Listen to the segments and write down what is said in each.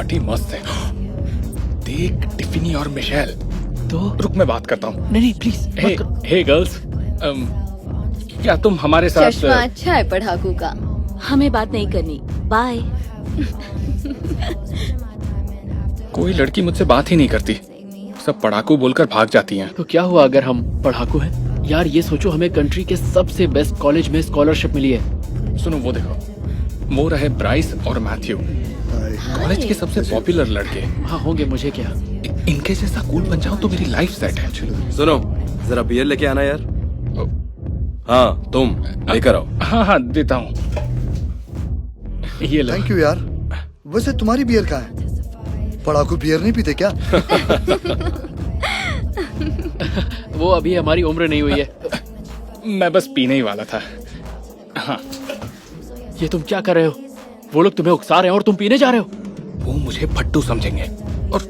Party मस्त है। देख टिफिनी और मिशेल। तो रुक मैं बात करता हूँ। नहीं प्लीज। हे गर्ल्स, क्या तुम हमारे साथ? चश्मा अच्छा है पढ़ाकू का। हमें बात नहीं करनी, बाय। कोई लड़की मुझसे बात ही नहीं करती, सब पढ़ाकू बोलकर भाग जाती हैं। तो क्या हुआ अगर हम पढ़ाकू हैं? यार ये सोचो, हमें कंट्री के सबसे बेस्ट कॉलेज में स्कॉलरशिप मिली है। सुनो वो देखो, वो रहे ब्राइस और मैथ्यू, कॉलेज के सबसे पॉपुलर लड़के। हाँ होंगे, मुझे क्या। इनके जैसा कूल बन जाऊं तो मेरी लाइफ सेट है। सुनो जरा बियर लेके आना यार। हाँ तुम लेकर आओ। हाँ हाँ देता हूँ, ये लो। थैंक यू यार। वैसे तुम्हारी बियर कहाँ है? पढ़ाकू बियर नहीं पीते क्या? वो अभी हमारी उम्र नहीं हुई है। मैं बस पीने ही वाला था। हाँ ये तुम क्या कर रहे हो? वो लोग तुम्हें उकसा रहे हैं और तुम पीने जा रहे हो। वो मुझे फट्टू समझेंगे और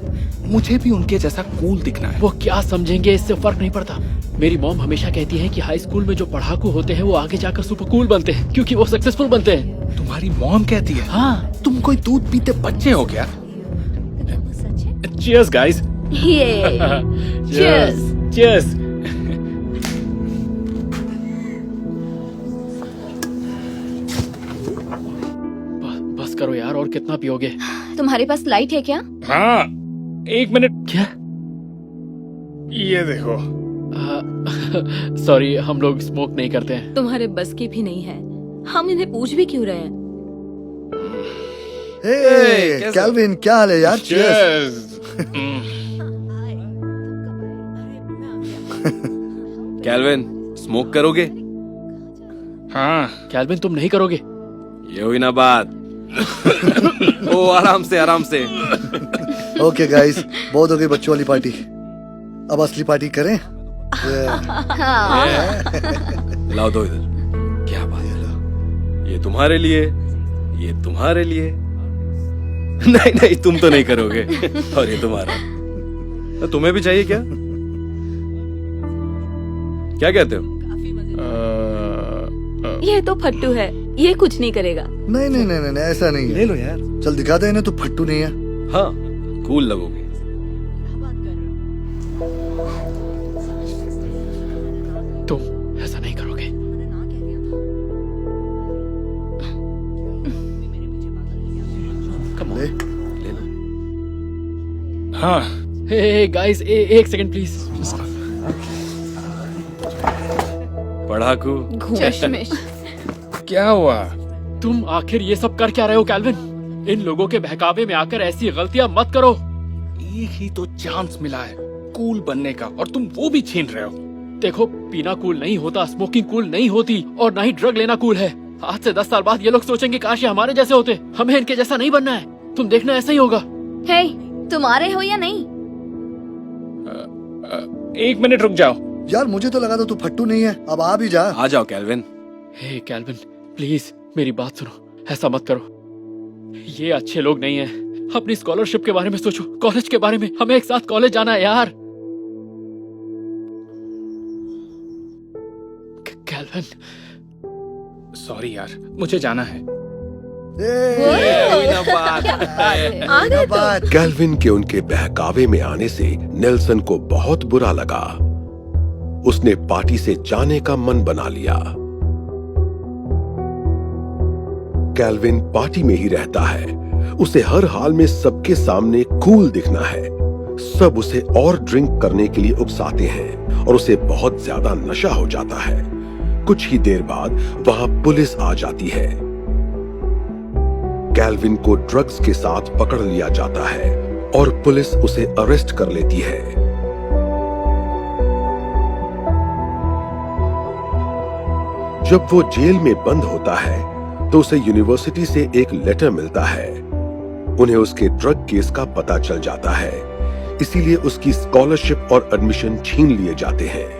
मुझे भी उनके जैसा कूल दिखना है। वो क्या समझेंगे, इससे फर्क नहीं पड़ता। मेरी मॉम हमेशा कहती है कि हाई स्कूल में जो पढ़ाकू होते हैं वो आगे जाकर सुपर कूल बनते हैं, क्योंकि वो सक्सेसफुल बनते हैं। तुम्हारी मॉम कहती है? हाँ। तुम कोई दूध पीते बच्चे हो क्या? Cheers guys. Cheers. Cheers. बस करो यार, और कितना पियोगे? तुम्हारे पास लाइट है क्या? हाँ 1 मिनट। क्या? ये देखो। सॉरी, हम लोग स्मोक नहीं करते हैं। तुम्हारे बस की भी नहीं है, हम इन्हें पूछ भी क्यों रहे हैं? कैल्विन क्या हाल है यार? Cheers. कैल्विन स्मोक करोगे? हाँ कैल्विन तुम नहीं करोगे? ये हुई ना बात। ओ आराम से आराम से। ओके गाइस, बहुत हो गई बच्चों वाली पार्टी, अब असली पार्टी करें। लाओ दो इधर। क्या बात है, ये तुम्हारे लिए, ये तुम्हारे लिए। नहीं नहीं तुम तो नहीं करोगे। और ये तुम्हारा। तो तुम्हें भी चाहिए क्या? क्या कहते हो? ये तो फट्टू है, ये कुछ नहीं करेगा। नहीं नहीं नहीं नहीं ऐसा नहीं है। ले लो यार। चल दिखा दे इन्हें, तो फट्टू नहीं है। हाँ कूल लगोगे। तुम ऐसा नहीं करोगे। ले। ले लो। हाँ। हे गाइस, एक सेकंड प्लीज। पढ़ाकू। चश्मिश। क्या हुआ? तुम आखिर ये सब कर क्या रहे हो कैल्विन? इन लोगों के बहकावे में आकर ऐसी गलतियां मत करो। एक ही तो चांस मिला है कूल बनने का और तुम वो भी छीन रहे हो। देखो, पीना कूल नहीं होता, स्मोकिंग कूल नहीं होती, और ना ही ड्रग लेना कूल है। आज से 10 साल बाद ये लोग सोचेंगे काश ये हमारे जैसे होते। हमें इनके जैसा नहीं बनना है। तुम देखना ऐसा ही होगा। हे, तुम आ रहे हो या नहीं? 1 मिनट रुक जाओ। यार मुझे तो लगा था तू फट्टू नहीं है, अब आ भी जा। आ जाओ कैल्विन। हे कैल्विन प्लीज मेरी बात सुनो, ऐसा मत करो। ये अच्छे लोग नहीं हैं। अपनी स्कॉलरशिप के बारे में सोचो, कॉलेज के बारे में। हमें एक साथ कॉलेज जाना है यार। कैल्विन सॉरी यार, मुझे जाना है। आ गए तो। कैल्विन के उनके बहकावे में आने से नेल्सन को बहुत बुरा लगा। उसने पार्टी से जाने का मन बना लिया। कैल्विन पार्टी में ही रहता है। उसे हर हाल में सबके सामने कूल दिखना है। सब उसे और ड्रिंक करने के लिए उकसाते हैं और उसे बहुत ज्यादा नशा हो जाता है। कुछ ही देर बाद वहां पुलिस आ जाती है। कैल्विन को ड्रग्स के साथ पकड़ लिया जाता है और पुलिस उसे अरेस्ट कर लेती है। जब वो जेल में बंद होता है तो उसे यूनिवर्सिटी से एक लेटर मिलता है। उन्हें उसके ड्रग केस का पता चल जाता है, इसीलिए उसकी स्कॉलरशिप और एडमिशन छीन लिए जाते हैं।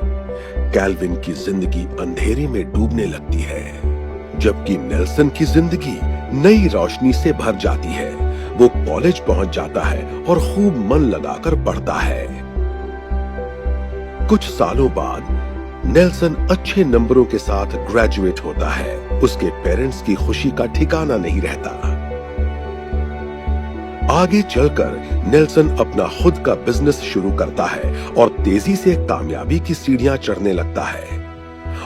कैल्विन की जिंदगी अंधेरे में डूबने लगती है, जबकि नेल्सन की जिंदगी नई रोशनी से भर जाती है। वो कॉलेज पहुंच जाता है और खूब मन लगाकर पढ़ता है। कुछ सालों बाद नेल्सन अच्छे नंबरों के साथ ग्रेजुएट होता है। उसके पेरेंट्स की खुशी का ठिकाना नहीं रहता। आगे चलकर नेल्सन अपना खुद का बिजनेस शुरू करता है और तेजी से कामयाबी की सीढ़ियां चढ़ने लगता है।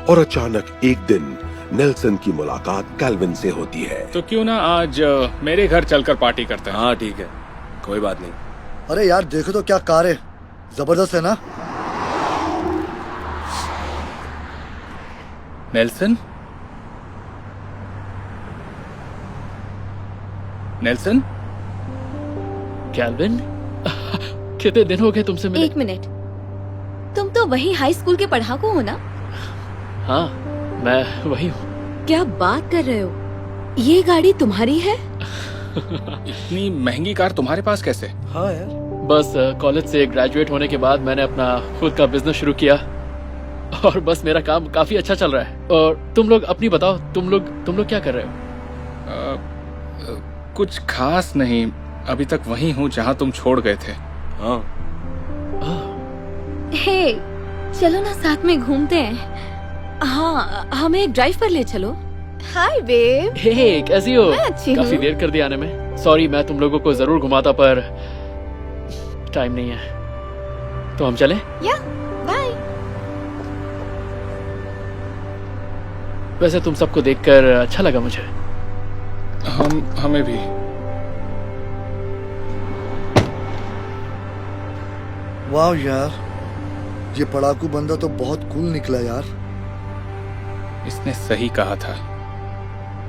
और अचानक एक दिन नेल्सन की मुलाकात कैल्विन से होती है। तो क्यों ना आज मेरे घर चलकर पार्टी करते हैं। हाँ ठीक है, कोई बात नहीं। अरे यार देखो तो क्या कार है, जबरदस्त है ना। नेल्सन, नेल्सन, कैल्विन, कितने दिन हो गए तुमसे मिले? 1 मिनट, तुम तो वही हाई स्कूल के पढ़ाकू हो ना? हाँ, मैं वही हूँ। क्या बात कर रहे हो? ये गाड़ी तुम्हारी है? इतनी महंगी कार तुम्हारे पास कैसे? हाँ यार, बस कॉलेज से ग्रेजुएट होने के बाद मैंने अपना खुद का बिजनेस शुरू किया और बस मेरा काम काफी अच्छा चल रहा है। और तुम लोग अपनी बताओ, तुम लोग क्या कर रहे हो? कुछ खास नहीं, अभी तक वही हूँ जहाँ तुम छोड़ गए थे। हाँ हे, चलो ना साथ में घूमते हैं। हाँ, हमें एक ड्राइव पर ले चलो। हाय बेब। हे, कैसी हो? मैं अच्छी हूँ। काफी देर कर दिया आने में। सॉरी, मैं तुम लोगों को जरूर घुमाता पर टाइम नहीं है। तो हम चले? या, बाय। वैसे तुम सबको देखकर अच्छा लगा मुझे। हमें भी। वाह यार, ये पढ़ाकू बंदा तो बहुत कूल निकला यार। इसने सही कहा था,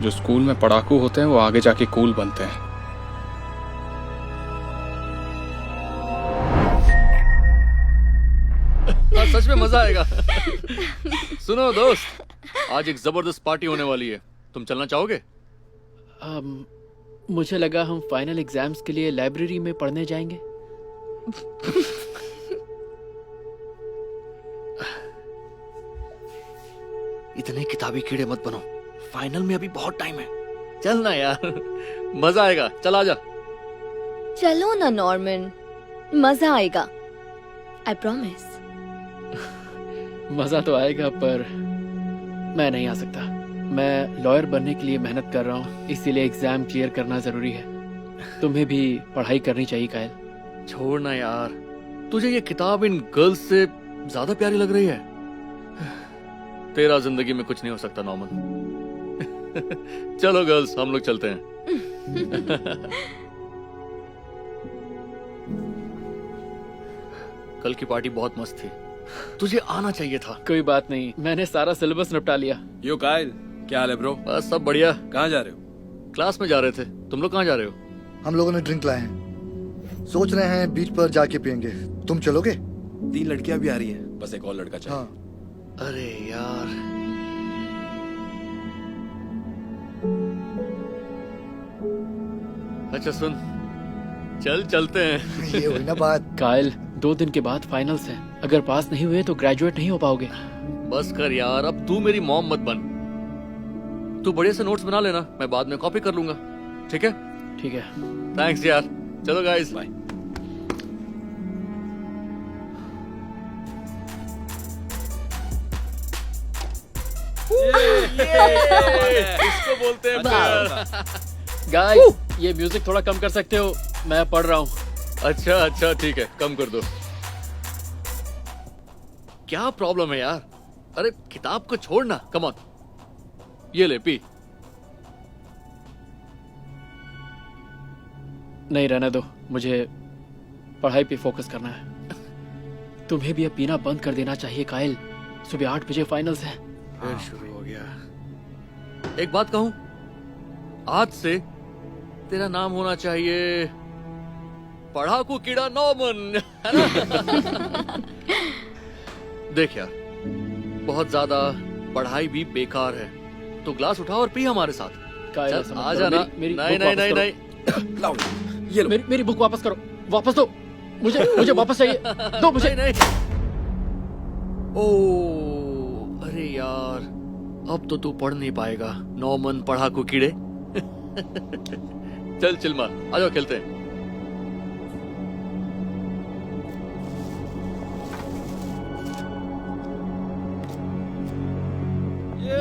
जो स्कूल में पढ़ाकू होते हैं वो आगे जाके कूल बनते हैं। सच में मजा आएगा। सुनो दोस्त, आज एक जबरदस्त पार्टी होने वाली है, तुम चलना चाहोगे? मुझे लगा हम फाइनल एग्जाम्स के लिए लाइब्रेरी में पढ़ने जाएंगे। इतने किताबी कीड़े मत बनो, फाइनल में अभी बहुत टाइम है। चलना यार, मजा आएगा, चल आजा। चलो ना नॉर्मन, मजा आएगा, आई प्रॉमिस। मजा तो आएगा पर मैं नहीं आ सकता। मैं लॉयर बनने के लिए मेहनत कर रहा हूँ, इसीलिए एग्जाम क्लियर करना जरूरी है। तुम्हें भी पढ़ाई करनी चाहिए कायल। छोड़ना यार, तुझे ये किताब इन गर्ल्स से ज्यादा प्यारी लग रही है। तेरा जिंदगी में कुछ नहीं हो सकता नॉर्मन। चलो गर्ल्स, हम लोग चलते हैं। कल की पार्टी बहुत मस्त थी, तुझे आना चाहिए था। कोई बात नहीं, मैंने सारा सिलेबस निपटा लिया। यो कायल, क्या हाल है ब्रो? बस सब बढ़िया। कहाँ जा रहे हो? क्लास में जा रहे थे, तुम लोग कहाँ जा रहे हो? हम लोगों ने ड्रिंक लाए हैं, सोच रहे हैं बीच पर जाके पियेंगे। तुम चलोगे? 3 लड़कियां भी आ रही हैं, बस एक और लड़का चाहिए। हाँ। अरे यार, अच्छा सुन, चल चलते हैं। ये हुई ना बात। कायल, 2 दिन के बाद फाइनल्स हैं। अगर पास नहीं हुए तो ग्रेजुएट नहीं हो पाओगे। बस कर यार, अब तू मेरी मॉम मत बन। तू बढ़िया से नोट्स बना लेना, मैं बाद में कॉपी कर लूंगा, ठीक है? ठीक है। थैंक्स यार, चलो गाइस, बाय। इसको बोलते हैं प्यार। गाइस, ये म्यूजिक थोड़ा कम कर सकते हो? मैं पढ़ रहा हूँ। अच्छा अच्छा, ठीक है, कम कर दो। क्या प्रॉब्लम है यार? अरे किताब को छोड़ना, कम ऑन, ये ले पी। नहीं, रहने दो, मुझे पढ़ाई पे फोकस करना है। तुम्हें भी अब पीना बंद कर देना चाहिए कायल। सुबह 8 बजे फाइनल्स हैं। फिर शुरू हो गया। एक बात कहूं, आज से तेरा नाम होना चाहिए पढ़ाकू कीड़ा नॉर्मन, है ना? देख यार, बहुत ज्यादा पढ़ाई भी बेकार है, तो ग्लास उठा और पी हमारे साथ। कायल, चल, ऐसा मत आ करो। जाना। मेरी नहीं बुक नहीं वापस नहीं करो। नहीं, लाओ, ये लो। मेरी बुक वापस करो, वापस दो मुझे वापस चाहिए, दो मुझे। नहीं नहीं। ओ अरे यार, अब तो तू पढ़ नहीं पाएगा नॉर्मन पढ़ाकू कीड़े। चल चिल्मा, आ जाओ खेलते हैं। ये।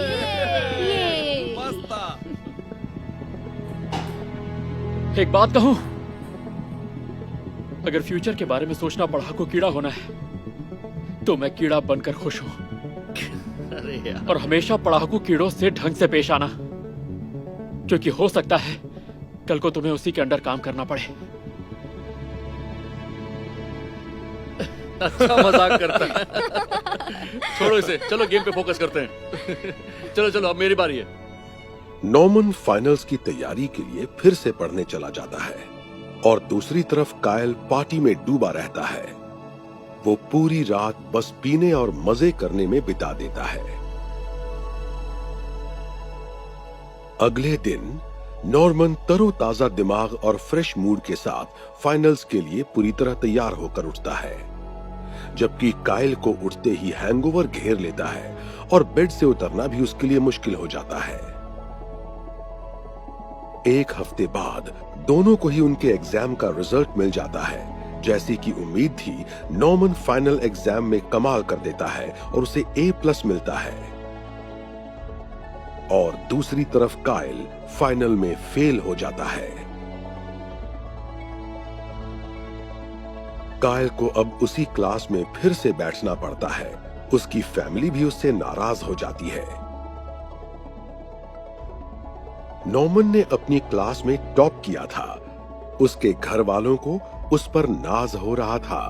मस्त था। एक बात कहूँ, अगर फ्यूचर के बारे में सोचना पढ़ाकू कीड़ा होना है तो मैं कीड़ा बनकर खुश हूँ। अरे यार, और हमेशा पढ़ाकू कीड़ों से ढंग से पेश आना, क्योंकि हो सकता है कल को तुम्हें उसी के अंडर काम करना पड़े। अच्छा मजाक करता है। छोड़ो इसे, चलो गेम पे फोकस करते हैं। चलो चलो, अब मेरी बारी है। नॉर्मन फाइनल्स की तैयारी के लिए फिर से पढ़ने चला जाता है और दूसरी तरफ कायल पार्टी में डूबा रहता है। वो पूरी रात बस पीने और मजे करने में बिता देता है। अगले दिन नॉर्मन तरोताजा दिमाग और फ्रेश मूड के साथ फाइनल्स के लिए पूरी तरह तैयार होकर उठता है, जबकि कायल को उठते ही हैंगओवर घेर लेता है और बेड से उतरना भी उसके लिए मुश्किल हो जाता है। एक हफ्ते बाद दोनों को ही उनके एग्जाम का रिजल्ट मिल जाता है। जैसी कि उम्मीद थी, नॉर्मन फाइनल एग्जाम में कमाल कर देता है और उसे A+ मिलता है, और दूसरी तरफ कायल फाइनल में फेल हो जाता है। कायल को अब उसी क्लास में फिर से बैठना पड़ता है। उसकी फैमिली भी उससे नाराज हो जाती है। नॉर्मन ने अपनी क्लास में टॉप किया था। उसके घर वालों को उस पर नाज हो रहा था।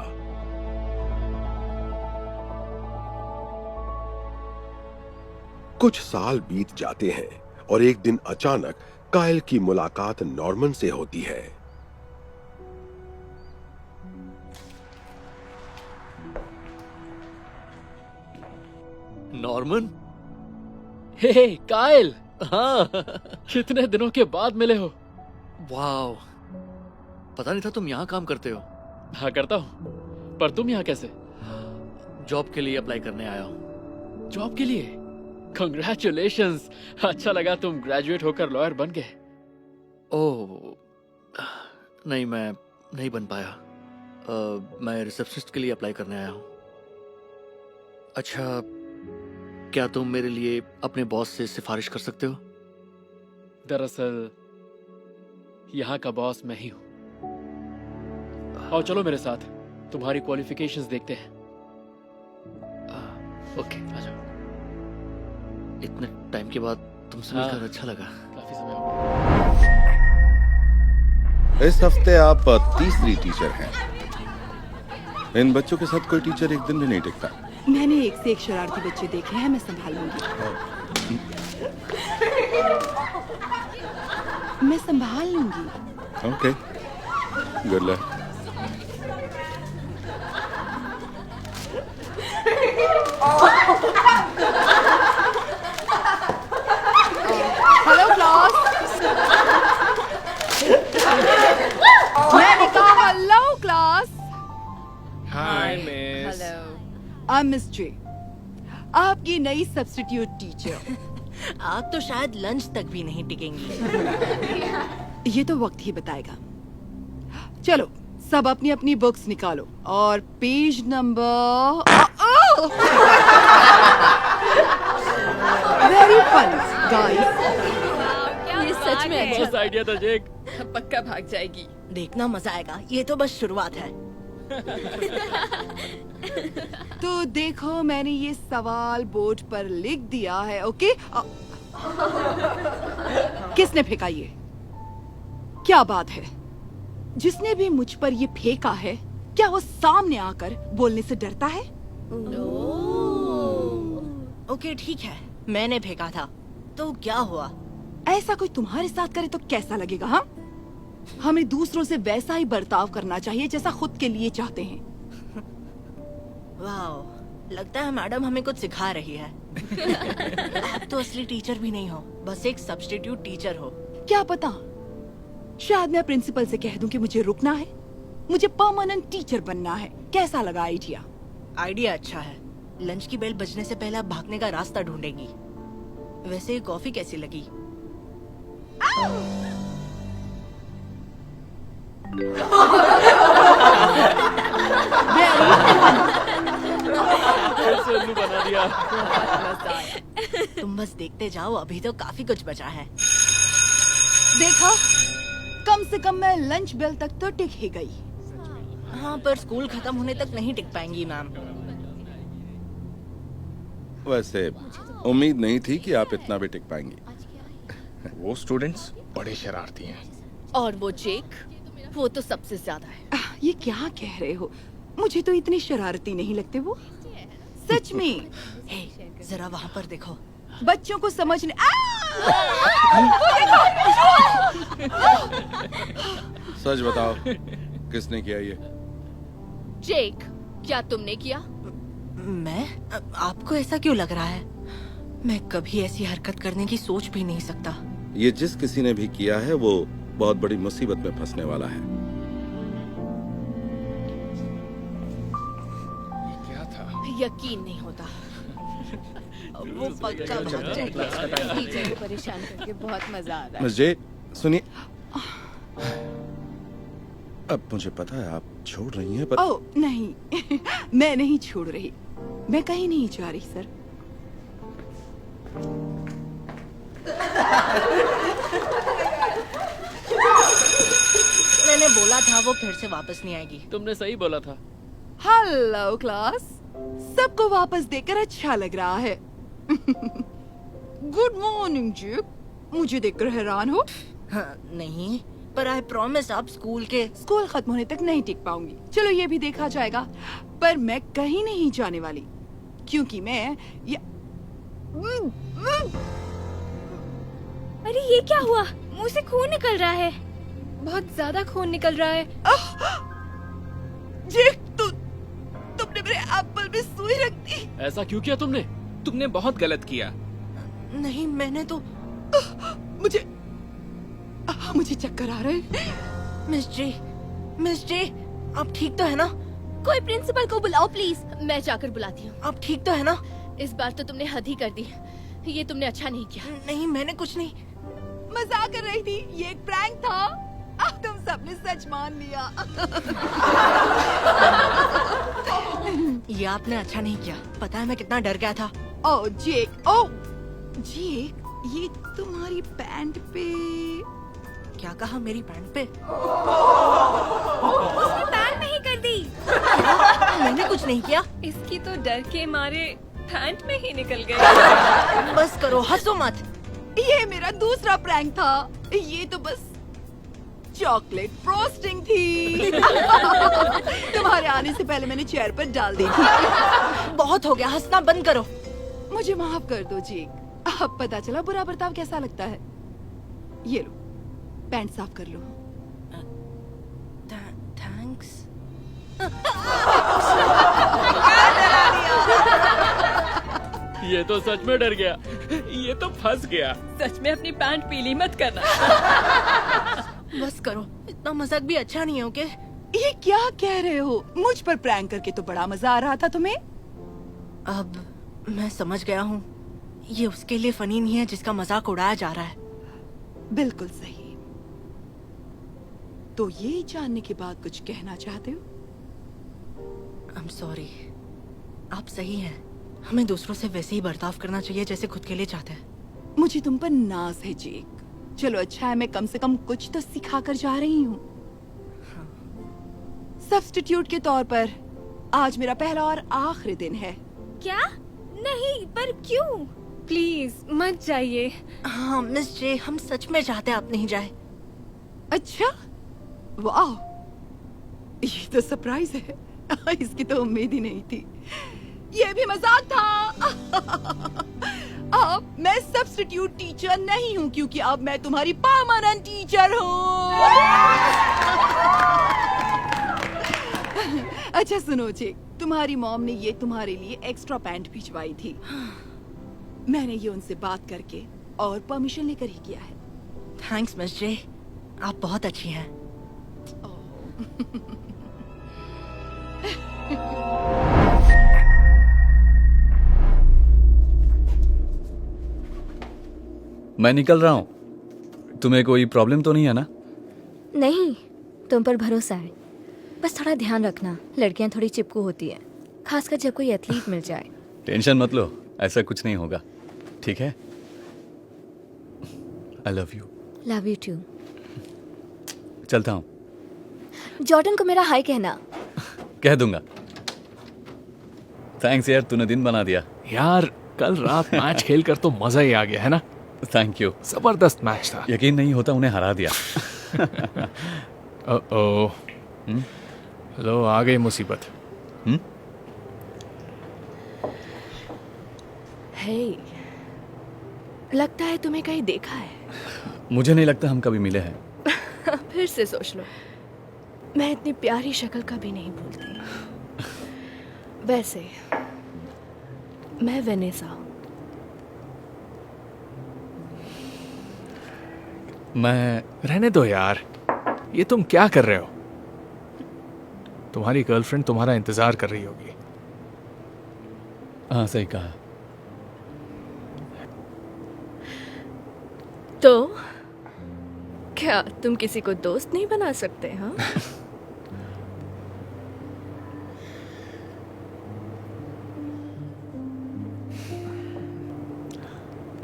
कुछ साल बीत जाते हैं और एक दिन अचानक कायल की मुलाकात नॉर्मन से होती है। नॉर्मन? हे कायल, हाँ। कितने दिनों के बाद मिले हो। वाह, पता नहीं था तुम यहाँ काम करते हो। हाँ करता हूँ, पर तुम यहाँ कैसे? जॉब के लिए अप्लाई करने आया हूँ। जॉब के लिए? कंग्रेचुलेशंस, अच्छा लगा तुम ग्रेजुएट होकर लॉयर बन गए। ओह नहीं, मैं नहीं बन पाया। मैं रिसेप्शनिस्ट के लिए अप्लाई करने आया हूँ। अच्छा, क्या तुम मेरे लिए अपने बॉस से सिफारिश कर सकते हो? दरअसल यहाँ का बॉस मैं ही हूँ। आओ चलो मेरे साथ, तुम्हारी क्वालिफिकेशंस देखते हैं। ओके, आ जाओ। इतने टाइम के बाद तुमसे मिलकर अच्छा लगा। काफी समय हो गया। इस हफ्ते आप तीसरी टीचर हैं। इन बच्चों के साथ कोई टीचर एक दिन भी नहीं टिकता। मैंने एक से एक शरारती बच्चे देखे हैं, मैं संभालूंगी। मैं संभाल लूंगी। Okay, good luck. Hello class. मैंने कहा hello class. Hi miss. I am Miss J, आपकी नई सब्स्टिट्यूट टीचर। आप तो शायद लंच तक भी नहीं टिकेंगी। ये तो वक्त ही बताएगा। चलो सब अपनी अपनी बुक्स निकालो और page number very funny guys. ये सच में अच्छा। बस आइडिया था जेक। पक्का भाग जाएगी। देखना मजा आएगा, ये तो बस शुरुआत है। तो देखो, मैंने ये सवाल बोर्ड पर लिख दिया है। ओके, किसने फेंका ये? क्या बात है? जिसने भी मुझ पर ये फेंका है, क्या वो सामने आकर बोलने से डरता है? ओके ठीक है, मैंने फेंका था, तो क्या हुआ? ऐसा कोई तुम्हारे साथ करे तो कैसा लगेगा? हाँ, हमें दूसरों से वैसा ही बर्ताव करना चाहिए जैसा खुद के लिए चाहते हैं। वाओ, लगता है मैडम हमें कुछ सिखा रही है। आप तो असली टीचर भी नहीं हो, बस एक सब्स्टिट्यूट टीचर हो। क्या पता, शायद मैं प्रिंसिपल से कह दूं कि मुझे रुकना है, मुझे परमानेंट टीचर बनना है। कैसा लगा आइडिया? आइडिया अच्छा है। लंच की बेल बजने से पहले आप भागने का रास्ता ढूंढेंगी। वैसे ये कॉफी कैसी लगी? उल्लू बना दिया। तुम बस देखते जाओ, अभी तो काफी कुछ बचा है। देखा, कम से कम मैं लंच बेल तक तो टिक ही गई। हाँ, पर स्कूल खत्म होने तक नहीं टिक पाएंगी मैम। वैसे उम्मीद नहीं थी कि आप इतना भी टिक पाएंगी। वो स्टूडेंट्स बड़े शरारती हैं। और वो जेक, वो तो सबसे ज्यादा है। ये क्या कह रहे हो? मुझे तो इतने शरारती नहीं लगते वो। सच में। हे, जरा वहाँ पर देखो। बच्चों को समझने सच बताओ, किसने किया ये? जेक, क्या तुमने किया? मैं? आपको ऐसा क्यों लग रहा है? मैं कभी ऐसी हरकत करने की सोच भी नहीं सकता। ये जिस किसी ने भी किया है वो बहुत बड़ी मुसीबत में फंसने वाला है। ये क्या था? यकीन नहीं होता। वो पक्का भाग जाएगा। टीचर को परेशान करके बहुत मजा आ रहा है। मिस जे, सुनिए। अब मुझे पता है आप छोड़ रही हैं, पर ओह नहीं मैं नहीं छोड़ रही। मैं कहीं नहीं जा रही सर। मैंने बोला था वो फिर से वापस नहीं आएगी। तुमने सही बोला था। हेलो क्लास, सबको वापस देखकर अच्छा लग रहा है। गुड मॉर्निंग जेक, मुझे देखकर हैरान हो? हाँ, नहीं, पर आई प्रॉमिस आप स्कूल खत्म होने तक नहीं टिक पाऊंगी। चलो ये भी देखा जाएगा, पर मैं कहीं नहीं जाने वाली, क्योंकि मैं अरे ये क्या हुआ? मुंह से खून निकल रहा है। बहुत ज्यादा खून निकल रहा है। जेक, तुमने मेरे एप्पल में सुई रख दी। ऐसा क्यों किया तुमने? तुमने बहुत गलत किया। नहीं, मैंने तो मुझे चक्कर आ रहे हैं। मिस जे, आप ठीक तो है ना? कोई प्रिंसिपल को बुलाओ प्लीज। मैं जाकर बुलाती हूँ। आप ठीक तो है ना? इस बार तो तुमने हद ही कर दी। ये तुमने अच्छा नहीं किया। नहीं, मैंने कुछ नहीं। मजाक कर रही थी, ये एक प्रैंक था। अब तुम सबने सच मान लिया। ये आपने अच्छा नहीं किया। पता है मैं कितना डर गया था। ओह जेक, ये तुम्हारी पैंट पे क्या कहा? मेरी पैंट पे? उसने पैंट नहीं कर दी। मैंने कुछ नहीं किया। इसकी तो डर के मारे पैंट में ही निकल गई। बस करो, हंसो मत। ये मेरा दूसरा प्रैंक था। ये तो बस चॉकलेट फ्रॉस्टिंग थी। तुम्हारे आने से पहले मैंने चेयर पर डाल दी थी। बहुत हो गया, हंसना बंद करो। मुझे माफ कर दो जी। अब पता चला बुरा बर्ताव कैसा लगता है। ये लो, पैंट साफ कर लो। थैंक्स। ये तो सच में डर गया। ये तो फंस गया। सच में अपनी पैंट पीली मत करना। बस करो, इतना मजाक भी अच्छा नहीं है। ओके? ये क्या कह रहे हो? मुझ पर प्रैंक करके तो बड़ा मजा आ रहा था तुम्हें। अब मैं समझ गया हूँ, ये उसके लिए फनी नहीं है जिसका मजाक उड़ाया जा रहा है। बिल्कुल सही। तो ये जानने के बाद कुछ कहना चाहते हो? I am sorry. आप सही हैं। हमें दूसरों से वैसे ही बर्ताव करना चाहिए जैसे खुद के लिए चाहते हैं। मुझे तुम पर नाज है जेक। चलो अच्छा है, मैं कम से कम कुछ तो सिखा कर जा रही हूँ। सब्स्टिट्यूट के तौर पर आज मेरा पहला और आखिरी दिन है। क्या? नहीं, पर क्यों? प्लीज मत जाइए। हाँ मिस जे, हम सच में चाहते हैं आप नहीं जाए। अच्छा, वाह, ये तो सरप्राइज है। इसकी तो उम्मीद ही नहीं थी। ये भी मजाक था। अब मैं सब्स्टिट्यूट टीचर नहीं हूँ, क्योंकि अब मैं तुम्हारी परमानेंट टीचर हूँ। अच्छा सुनो जेक, तुम्हारी मॉम ने ये तुम्हारे लिए एक्स्ट्रा पैंट भिजवाई थी। मैंने ये उनसे बात करके और परमिशन लेकर ही किया है। थैंक्स मिस जे, आप बहुत अच्छी हैं। मैं निकल रहा हूँ। तुम्हें कोई प्रॉब्लम तो नहीं है ना? नहीं, तुम पर भरोसा है। बस थोड़ा ध्यान रखना, लड़कियां थोड़ी चिपकू होती है, खासकर जब कोई एथलीट मिल जाए। टेंशन मत लो, ऐसा कुछ नहीं होगा, ठीक है? I love you. Love you too. चलता हूँ। जॉर्डन को मेरा हाय कहना। कह दूंगा। थैंक्स यार, तूने दिन बना दिया। यार कल रात मैच खेलकर तो मजा ही आ गया है ना। Thank you. जबरदस्त मैच था। यकीन नहीं होता उन्हें हरा दिया। ओ लो आ गई मुसीबत। हे, लगता है तुम्हें कहीं देखा है। मुझे नहीं लगता हम कभी मिले हैं। फिर से सोच लो, मैं इतनी प्यारी शक्ल कभी नहीं भूलती। वैसे मैं वेनेसा हूँ। मैं रहने दो यार, ये तुम क्या कर रहे हो? तुम्हारी गर्लफ्रेंड तुम्हारा इंतजार कर रही होगी। हाँ सही कहा। तो क्या तुम किसी को दोस्त नहीं बना सकते? हाँ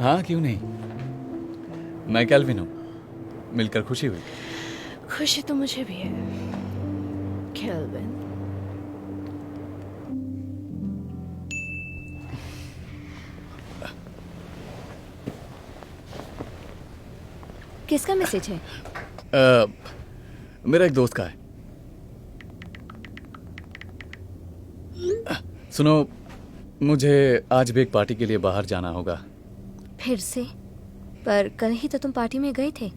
हाँ क्यों नहीं। मैं कैल्विन हूँ, मिलकर खुशी हुई। खुशी तो मुझे भी है केल्विन। किसका मैसेज है? मेरा एक दोस्त का है। सुनो, मुझे आज भी एक पार्टी के लिए बाहर जाना होगा। फिर से? पर कल ही तो तुम पार्टी में गए थे।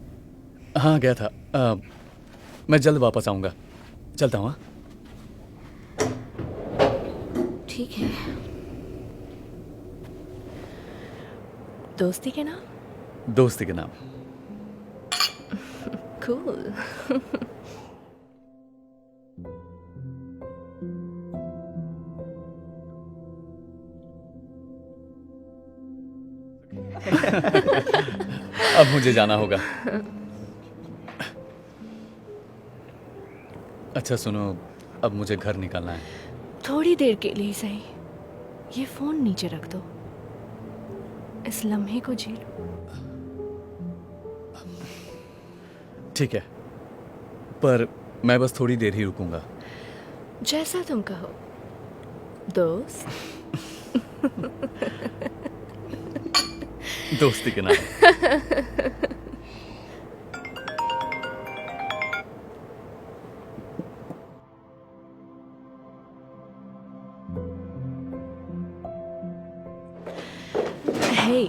हाँ गया था। मैं जल्द वापस आऊंगा। चलता हूँ। ठीक है। दोस्ती के नाम? दोस्ती के नाम। कूल। अब मुझे जाना होगा। अच्छा सुनो, अब मुझे घर निकलना है। थोड़ी देर के लिए सही। ये फोन नीचे रख दो, इस लम्हे को जी लो। ठीक है, पर मैं बस थोड़ी देर ही रुकूंगा। जैसा तुम कहो दोस्त। दोस्ती के नाम। हे,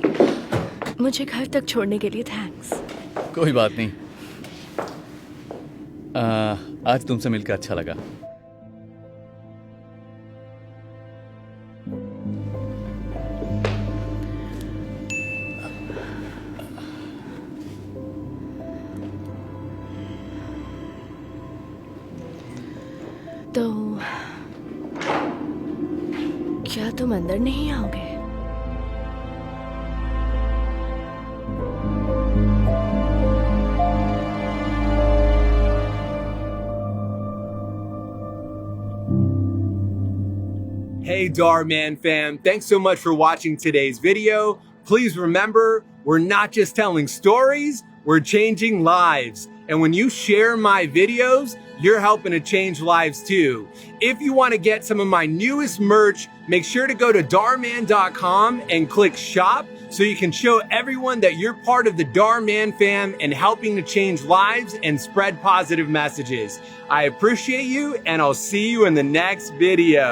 मुझे घर तक छोड़ने के लिए थैंक्स। कोई बात नहीं। आज तुमसे मिलकर अच्छा लगा। तो क्या तुम अंदर नहीं आओगे? Hey Darman fam, thanks so much for watching today's video. Please remember, we're not just telling stories, we're changing lives. And when you share my videos, you're helping to change lives too. If you want to get some of my newest merch, make sure to go to darman.com and click shop so you can show everyone that you're part of the Darman fam and helping to change lives and spread positive messages. I appreciate you and I'll see you in the next video.